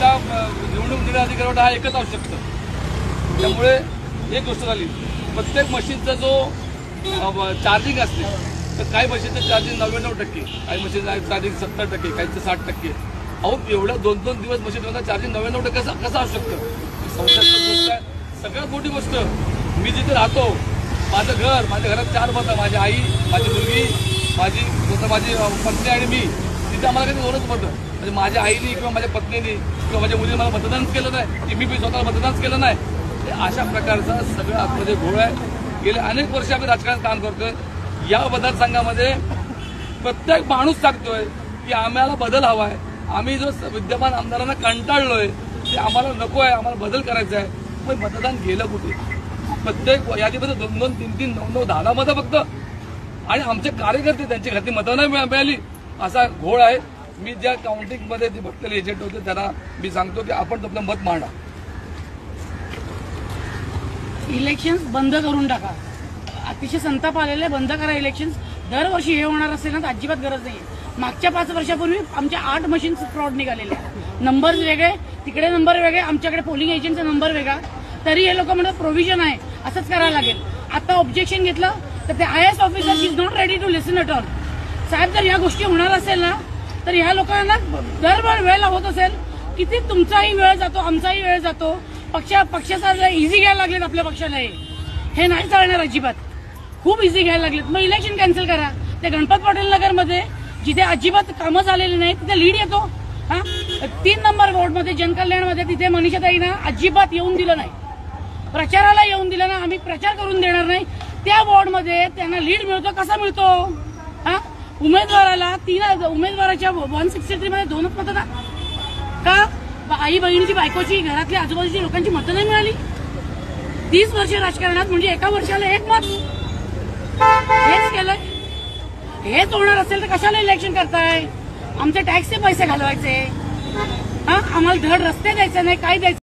आता निवडणूक निर्णय अधिकारी हा एकच असू शकतं. त्यामुळे एक गोष्ट झाली, प्रत्येक मशीनचा जो चार्जिंग असते तर काही मशीनचं चार्जिंग 99%, काही मशीनचं चार्जिंग 70%, काहीचं 60%. अहो एवढ्या 2-2 दिवस मशीनचा चार्जिंग 99% कसं असू शकतं? संशयास्पद गोष्ट आहे. सगळ्यात मोठी गोष्ट, मी जिथे राहतो माझं घर, माझ्या घरात 4 मतं, माझी आई, माझी मुलगी, माझी पत्नी आणि मी. तिथे आम्हाला काही 2च मतं. म्हणजे माझ्या आईने किंवा माझ्या पत्नीने किंवा माझ्या मुलीने मला मतदानच केलं नाही, की मी स्वतःला मतदानच केलं नाही. अशा प्रकारचा सगळं आतमध्ये घोळ आहे. गेले अनेक वर्ष आम्ही राजकारणात काम करतोय. या मतदारसंघामध्ये प्रत्येक माणूस सांगतोय की आम्हाला बदल हवा आहे. आम्ही जो विद्यमान आमदारांना कंटाळलोय, ते आम्हाला नको आहे, आम्हाला बदल करायचा आहे. मग मतदान गेलं कुठे? प्रत्येक यादीमध्ये 2-2, 3-3, 9-9, 10 मतं फक्त. आणि आमचे कार्यकर्ते त्यांची घातली मतं नाही मिळाली, असा घोळ आहे. मी ज्या काउंटिंगमध्ये जे बघलेले एजंट होते त्यांना मी सांगतो की आपण आपलं मत मांडा. इलेक्शन्स बंद करून टाका. अतिशय संताप आलेले, बंद करा इलेक्शन्स. दरवर्षी हे होणार असेल ना तर अजिबात गरज नाही. मागच्या 5 वर्षापूर्वी आमच्या 8 मशीन्स फ्रॉड निघालेले. नंबर वेगळे, तिकडे नंबर वेगळे, आमच्याकडे पोलिंग एजंटचा नंबर वेगळा. तरी हे लोक म्हणतात प्रोव्हिजन आहे, असंच करायला लागेल. आता ऑब्जेक्शन घेतलं तर ते IAS officer is not ready to listen at all. साहेब जर या गोष्टी होणार असेल ना तर ह्या लोकांना दरबार वेळ होत असेल. किती तुमचाही वेळ जातो, आमचाही वेळ जातो. पक्षाचा इझी घ्यायला लागलेत आपल्या पक्षाला. हे नाही चालणार अजिबात. खूप इझी घ्यायला लागलेत. मग इलेक्शन कॅन्सल करा. ते गणपत पटेल नगरमध्ये जिथे अजिबात कामं झालेली नाही तिथे लीड येतो. 3 नंबर वॉर्डमध्ये जनकल्याणमध्ये तिथे मनीषाताईंना अजिबात येऊन दिलं नाही, प्रचाराला येऊन दिलं ना. आम्ही प्रचार करून देणार नाही. त्या वॉर्डमध्ये त्यांना लीड मिळतो. कसा मिळतो? उमेदवाराला 3 उमेदवाराच्या 163 मध्ये 2च मतं का? आई बहिणीची, बायकोची, घरातल्या आजूबाजूच्या लोकांची मतं नाही मिळाली. 30 वर्ष राजकारणात म्हणजे एका वर्षाला 1 मत. हेच केलंय. हेच होणार असेल तर कशाला इलेक्शन करताय? आमचे टॅक्सचे पैसे घालवायचे, आम्हाला धड रस्ते द्यायचे नाही, काय द्यायचे.